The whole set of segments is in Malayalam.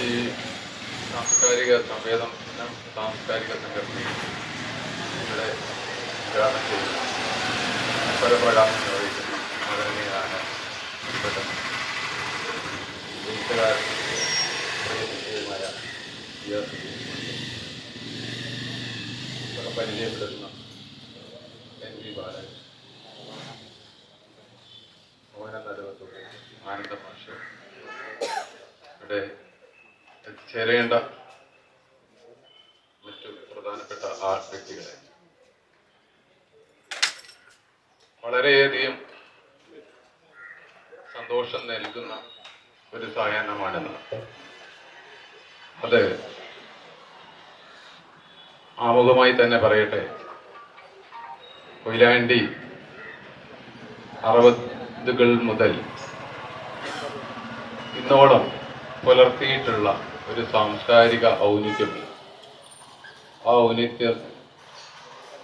ഈ സാംസ്കാരിക സംവേദനം സാംസ്കാരിക സംഘടനയിൽ ഇവിടെ ഉദ്ഘാടനം ചെയ്യുന്ന പരപ്രകാശം നിർവഹിക്കുന്ന ആദരണീയനായ എഴുത്തുകാരൻ പരിചയപ്പെടുത്തുന്ന NV ബാലൻ, മോഹന നടുവത്തൂർ, ആനന്ദ മാഷ്, ഇവിടെ എത്തിച്ചേരേണ്ട മറ്റു പ്രധാനപ്പെട്ട വ്യക്തികളെ, വളരെയധികം സന്തോഷം നൽകുന്ന ഒരു സായാഹ്നമാണെന്ന്. അത് ആമുഖമായി തന്നെ പറയട്ടെ, കൊയിലാണ്ടി 60-കൾ മുതൽ ഇന്നോളം പുലർത്തിയിട്ടുള്ള ഒരു സാംസ്കാരിക ഔന്നിത്യം, ആ ഔന്നിത്യം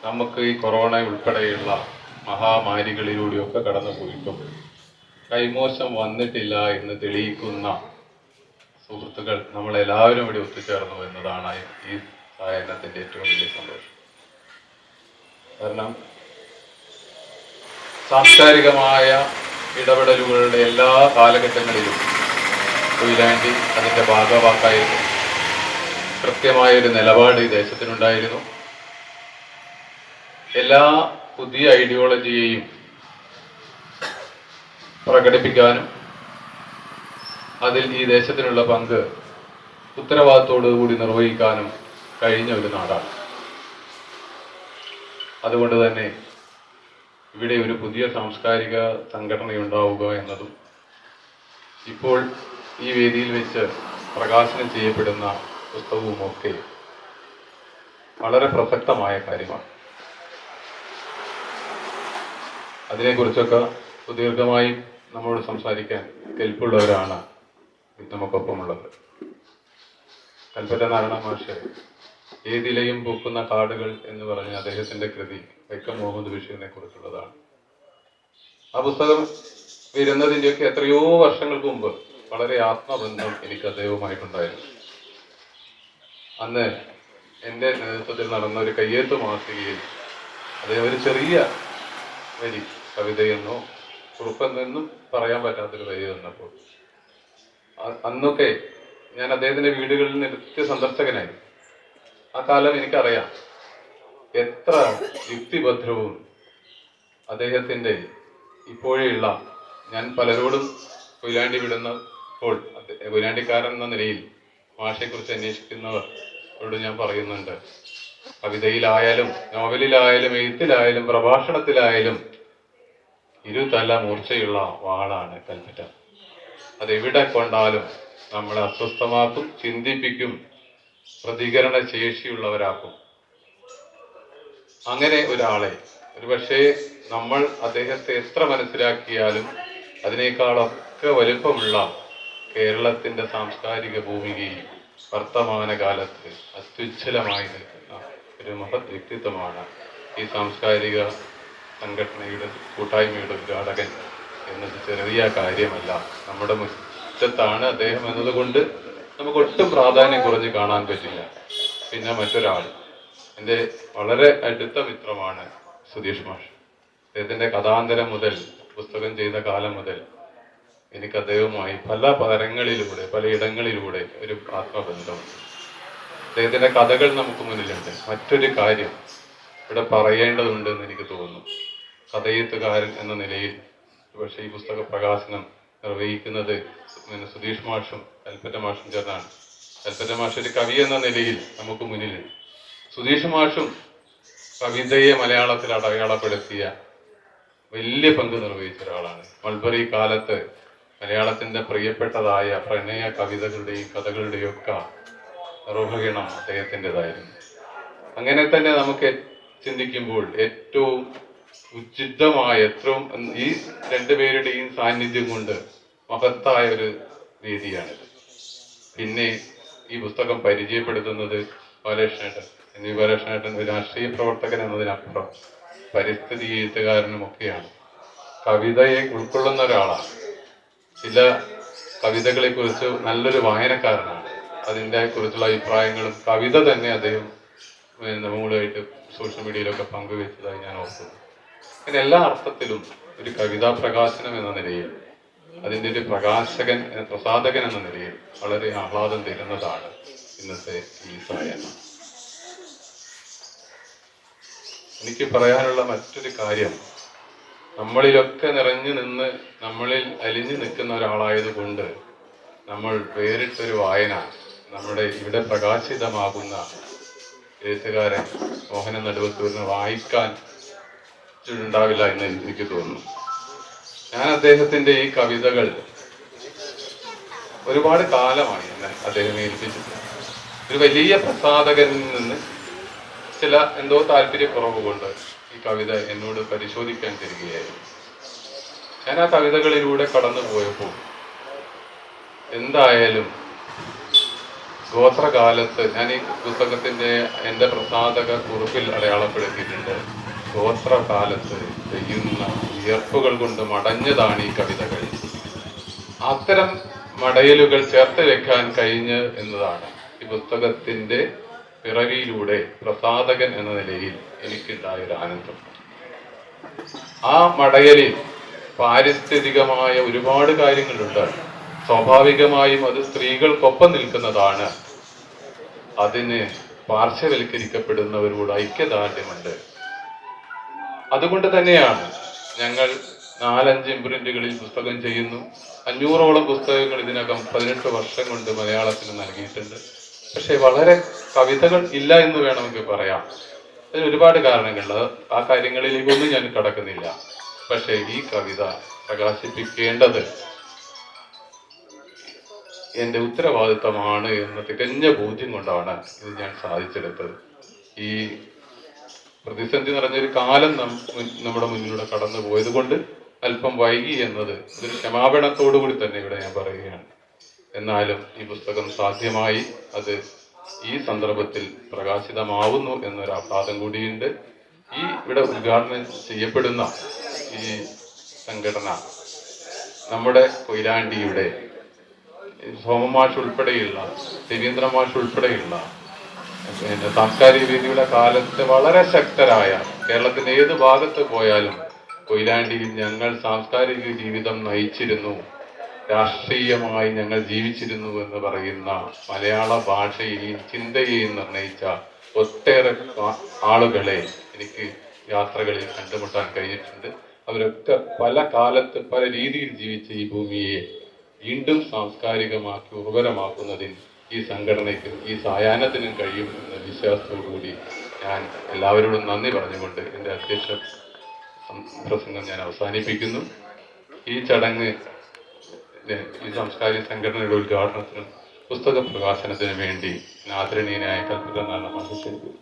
നമുക്ക് ഈ കൊറോണ ഉൾപ്പെടെയുള്ള മഹാമാരികളിലൂടെയൊക്കെ കടന്നു പോയിട്ടും കൈമോശം വന്നിട്ടില്ല എന്ന് തെളിയിക്കുന്ന സുഹൃത്തുക്കൾ നമ്മളെല്ലാവരും ഇവിടെ ഒത്തുചേർന്നു എന്നതാണ് ഈ സായാഹ്നത്തിന്റെ ഏറ്റവും വലിയ സന്തോഷം. കാരണം സാംസ്കാരികമായ ഇടപെടലുകളുടെ എല്ലാ കാലഘട്ടങ്ങളിലും കൊയിലാണ്ടി അതിൻ്റെ ഭാഗവാക്കായിരുന്നു. കൃത്യമായൊരു നിലപാട് ഈ ദേശത്തിനുണ്ടായിരുന്നു. എല്ലാ പുതിയ ഐഡിയോളജിയെയും പ്രകടിപ്പിക്കാനും അതിൽ ഈ ദേശത്തിനുള്ള പങ്ക് ഉത്തരവാദിത്തോടുകൂടി നിർവഹിക്കാനും കഴിഞ്ഞ ഒരു നാടാണ്. അതുകൊണ്ട് തന്നെ ഇവിടെ ഒരു പുതിയ സാംസ്കാരിക സംഘടനയുണ്ടാവുക എന്നതും ഇപ്പോൾ ഈ വേദിയിൽ വെച്ച് പ്രകാശനം ചെയ്യപ്പെടുന്ന പുസ്തകവുമൊക്കെ വളരെ പ്രസക്തമായ കാര്യമാണ്. അതിനെക്കുറിച്ചൊക്കെ സുദീർഘമായി നമ്മോട് സംസാരിക്കാൻ കെൽപ്പുള്ളവരാണ് നമുക്കൊപ്പമുള്ളത്. കൽപ്പറ്റ നാരായണ മാഷ് ഏതിലെയും പൂക്കുന്ന കാടുകൾ എന്ന് പറഞ്ഞ അദ്ദേഹത്തിന്റെ കൃതി വൈക്കം മുഹമ്മദ് ബഷീറിനെ കുറിച്ചുള്ളതാണ്. ആ പുസ്തകം വരുന്നതിൻ്റെയൊക്കെ എത്രയോ വർഷങ്ങൾക്ക് മുമ്പ് വളരെ ആത്മബന്ധം എനിക്ക് അദ്ദേഹവുമായിട്ടുണ്ടായിരുന്നു. അന്ന് എൻ്റെ നേതൃത്വത്തിൽ നടന്ന ഒരു കയ്യെഴുത്ത് മാസികയിൽ അദ്ദേഹം ഒരു ചെറിയ വരി, കവിതയെന്നോ കുറിപ്പെന്നും പറയാൻ പറ്റാത്തൊരു വരി തന്നപ്പോൾ, അന്നൊക്കെ ഞാൻ അദ്ദേഹത്തിന്റെ വീടുകളിൽ നിത്യ സന്ദർശകനായി. ആ കാലം എനിക്കറിയാം എത്ര യുക്തിഭദ്രവും അദ്ദേഹത്തിന്റെ ഇപ്പോഴുള്ള, ഞാൻ പലരോടും കൊയിലാണ്ടി വിടുന്നപ്പോൾ കൊയിലാണ്ടിക്കാരൻ എന്ന നിലയിൽ ഭാഷയെക്കുറിച്ച് അന്വേഷിക്കുന്നവരോട് ഞാൻ പറയുന്നുണ്ട്, കവിതയിലായാലും നോവലിലായാലും എഴുത്തിലായാലും പ്രഭാഷണത്തിലായാലും ഇരുതല മൂർച്ചയുള്ള വാളാണ് കൽപ്പറ്റ. അതെവിടെ കൊണ്ടാലും നമ്മളെ അസ്വസ്ഥമാക്കും, ചിന്തിപ്പിക്കും, പ്രതികരണ ശേഷിയുള്ളവരാക്കും. അങ്ങനെ ഒരാളെ ഒരുപക്ഷെ നമ്മൾ അദ്ദേഹത്തെ എത്ര മനസ്സിലാക്കിയാലും അതിനേക്കാളൊക്കെ വലുപ്പമുള്ള കേരളത്തിന്റെ സാംസ്കാരിക ഭൂമികയിൽ വർത്തമാനകാലത്ത് അത്യുജ്വലമായി നിൽക്കുന്ന ഒരു മഹത് വ്യക്തിത്വമാണ് ഈ സാംസ്കാരിക സംഘടനയുടെ കൂട്ടായ്മയുടെ ഉദ്ഘാടകൻ എന്നത് ചെറിയ കാര്യമല്ല. നമ്മുടെ മുറ്റത്താണ് അദ്ദേഹം എന്നതുകൊണ്ട് നമുക്ക് ഒട്ടും പ്രാധാന്യം കുറഞ്ഞ് കാണാൻ പറ്റില്ല. പിന്നെ മറ്റൊരാൾ, എൻ്റെ വളരെ അടുത്ത മിത്രമാണ് സുധീഷ് മാഷ്. അദ്ദേഹത്തിന്റെ കഥാന്തരം മുതൽ പുസ്തകം ചെയ്ത കാലം മുതൽ എനിക്ക് അദ്ദേഹവുമായി പല തരങ്ങളിലൂടെ പലയിടങ്ങളിലൂടെ ഒരു ആത്മബന്ധമുണ്ട്. അദ്ദേഹത്തിന്റെ കഥകൾ നമുക്ക് മുന്നിലുണ്ട്. മറ്റൊരു കാര്യം ഇവിടെ പറയേണ്ടതുണ്ടെന്ന് എനിക്ക് തോന്നുന്നു. കഥയെഴുത്തുകാരൻ എന്ന നിലയിൽ പക്ഷേ ഈ പുസ്തക പ്രകാശനം നിർവഹിക്കുന്നത് സുധീഷ് മാഷും കൽപ്പറ്റ മാഷും ചേർന്നാണ്. കൽപ്പറ്റ മാഷ് ഒരു കവി എന്ന നിലയിൽ നമുക്ക് മുന്നിലുണ്ട്. സുധീഷ് മാഷും കവിതയെ മലയാളത്തിൽ അടയാളപ്പെടുത്തിയ വലിയ പങ്ക് നിർവഹിച്ച ഒരാളാണ്. മൾബറി കാലത്ത് മലയാളത്തിന്റെ പ്രിയപ്പെട്ടതായ പ്രണയ കവിതകളുടെയും കഥകളുടെയും ഒക്കെ നിർവഹണം അദ്ദേഹത്തിൻ്റെതായിരുന്നു. അങ്ങനെ തന്നെ നമുക്ക് ചിന്തിക്കുമ്പോൾ ഏറ്റവും ഉചിതമായ ഏറ്റവും ഈ രണ്ടുപേരുടെയും സാന്നിധ്യം കൊണ്ട് മഹത്തായ ഒരു രീതിയാണിത്. പിന്നെ ഈ പുസ്തകം പരിചയപ്പെടുത്തുന്നത് ബാലകൃഷ്ണേട്ടൻ. ബാലകൃഷ്ണേട്ടൻ ഒരു രാഷ്ട്രീയ പ്രവർത്തകൻ എന്നതിനപ്പുറം പരിസ്ഥിതി എഴുത്തുകാരനുമൊക്കെയാണ്. കവിതയെ ഉൾക്കൊള്ളുന്ന ഒരാളാണ്. ചില കവിതകളെ കുറിച്ച് നല്ലൊരു വായനക്കാരനാണ്. അതിൻ്റെ കുറിച്ചുള്ള അഭിപ്രായങ്ങളും കവിത തന്നെ അദ്ദേഹം നമ്മളുമായിട്ട് സോഷ്യൽ മീഡിയയിലൊക്കെ പങ്കുവെച്ചതായി ഞാൻ ഓർക്കുന്നു. അങ്ങനെ എല്ലാ അർത്ഥത്തിലും ഒരു കവിതാ പ്രകാശനം എന്ന നിലയിൽ, അതിൻ്റെ ഒരു പ്രസാധകൻ എന്ന നിലയിൽ വളരെ ആഹ്ലാദം തരുന്നതാണ് ഇന്നത്തെ ഈ സായാഹ്നം. എനിക്ക് പറയാനുള്ള മറ്റൊരു കാര്യം, നമ്മളിലൊക്കെ നിറഞ്ഞു നിന്ന് നമ്മളിൽ അലിഞ്ഞു നിൽക്കുന്ന ഒരാളായതുകൊണ്ട് നമ്മൾ വേറിട്ടൊരു വായന നമ്മുടെ ഇവിടെ പ്രകാശിതമാകുന്ന എഴുത്തുകാരൻ മോഹനൻ നടുവത്തൂരിനെ വായിക്കാൻ ഉണ്ടാവില്ല എന്ന് എനിക്ക് തോന്നുന്നു. ഞാൻ അദ്ദേഹത്തിന്റെ ഈ കവിതകൾ ഒരുപാട് കാലമായി എന്നെ അദ്ദേഹം ഏൽപ്പിച്ചിട്ടുണ്ട്. ഒരു വലിയ പ്രസാധകരിൽ നിന്ന് ചില എന്തോ താല്പര്യക്കുറവ് കൊണ്ട് ഈ കവിത എന്നോട് പരിശോധിക്കാൻ തരികയായിരുന്നു. ഞാൻ ആ കവിതകളിലൂടെ കടന്നു പോയപ്പോൾ എന്തായാലും ഗോത്രകാലത്ത്, ഞാൻ ഈ പുസ്തകത്തിന്റെ എൻ്റെ പ്രസാധക കുറിപ്പിൽ അടയാളപ്പെടുത്തിയിട്ടുണ്ട്, ഗോത്രകാലത്ത് ചെയ്യുന്ന വിയർപ്പുകൾ കൊണ്ട് മടഞ്ഞതാണ് ഈ കവിതകൾ. അത്തരം മടയലുകൾ ചേർത്ത് വെക്കാൻ കഴിഞ്ഞ് എന്നതാണ് ഈ പുസ്തകത്തിന്റെ പിറവിയിലൂടെ പ്രസാധകൻ എന്ന നിലയിൽ എനിക്കുണ്ടായൊരു ആനന്ദം. ആ മടയലിൽ പാരിസ്ഥിതികമായ ഒരുപാട് കാര്യങ്ങളുണ്ട്. സ്വാഭാവികമായും അത് സ്ത്രീകൾക്കൊപ്പം നിൽക്കുന്നതാണ്. അതിന് പാർശ്വവൽക്കരിക്കപ്പെടുന്നവരോട് ഐക്യദാർഢ്യമുണ്ട്. അതുകൊണ്ട് തന്നെയാണ് ഞങ്ങൾ 4-5 ഇംപ്രിന്റുകളിൽ പുസ്തകം ചെയ്യുന്നു. 500ഓളം പുസ്തകങ്ങൾ ഇതിനകം 18 വർഷം കൊണ്ട് മലയാളത്തിന് നൽകിയിട്ടുണ്ട്. പക്ഷെ വളരെ കവിതകൾ ഇല്ല എന്ന് വേണമെങ്കിൽ പറയാം. അതിന് ഒരുപാട് കാരണങ്ങളുണ്ട്. ആ കാര്യങ്ങളിലേക്കൊന്നും ഞാൻ കടക്കുന്നില്ല. പക്ഷെ ഈ കവിത പ്രകാശിപ്പിക്കേണ്ടത് എൻ്റെ ഉത്തരവാദിത്തമാണ് എന്ന തികഞ്ഞ ബോധ്യം കൊണ്ടാണ് ഇത് ഞാൻ സാധിച്ചെടുത്തത്. ഈ പ്രതിസന്ധി നിറഞ്ഞൊരു കാലം നമ്മുടെ മുന്നിലൂടെ കടന്നു പോയത് കൊണ്ട് അല്പം വൈകി എന്നത് ഒരു ക്ഷമാപണത്തോടു കൂടി തന്നെ ഇവിടെ ഞാൻ പറയുകയാണ്. എന്നാലും ഈ പുസ്തകം സാധ്യമായി, അത് ഈ സന്ദർഭത്തിൽ പ്രകാശിതമാവുന്നു എന്നൊരു ആഹ്ലാദം കൂടിയുണ്ട്. ഈ ഇവിടെ ഉദ്ഘാടനം ചെയ്യപ്പെടുന്ന ഈ സംഘടന നമ്മുടെ കൊയിലാണ്ടിയുടെ സോമമാഷ് ഉൾപ്പെടെയുള്ള, രവീന്ദ്രമാഷ് ഉൾപ്പെടെയുള്ള സാംസ്കാരിക വേദിയുടെ കാലത്ത് വളരെ ശക്തരായ, കേരളത്തിന്റെ ഏത് ഭാഗത്ത് പോയാലും കൊയിലാണ്ടിയിൽ ഞങ്ങൾ സാംസ്കാരിക ജീവിതം നയിച്ചിരുന്നു, രാഷ്ട്രീയമായി ഞങ്ങൾ ജീവിച്ചിരുന്നു എന്ന് പറയുന്ന, മലയാള ഭാഷയെയും ചിന്തയെയും നിർണയിച്ച ഒട്ടേറെ ആളുകളെ എനിക്ക് യാത്രകളിൽ കണ്ടുമുട്ടാൻ കഴിഞ്ഞിട്ടുണ്ട്. അവരൊക്കെ പല കാലത്ത് പല രീതിയിൽ ജീവിച്ച ഈ ഭൂമിയെ വീണ്ടും സാംസ്കാരികമാക്കി ഉർവരമാക്കുന്നതിൽ ഈ സംഘടനയ്ക്കും ഈ സായാഹ്നത്തിനും കഴിയും എന്ന വിശ്വാസത്തോടുകൂടി ഞാൻ എല്ലാവരോടും നന്ദി പറഞ്ഞുകൊണ്ട് എൻ്റെ അധ്യക്ഷ പ്രസംഗം ഞാൻ അവസാനിപ്പിക്കുന്നു. ഈ ചടങ്ങ്, ഈ സാംസ്കാരിക സംഘടനയുടെ ഉദ്ഘാടനത്തിനും പുസ്തക പ്രകാശനത്തിനും വേണ്ടി ആദരണീയനായ കൽപ്പറ്റ നാരായണ മാഷ് ക്ഷണിക്കുന്നു.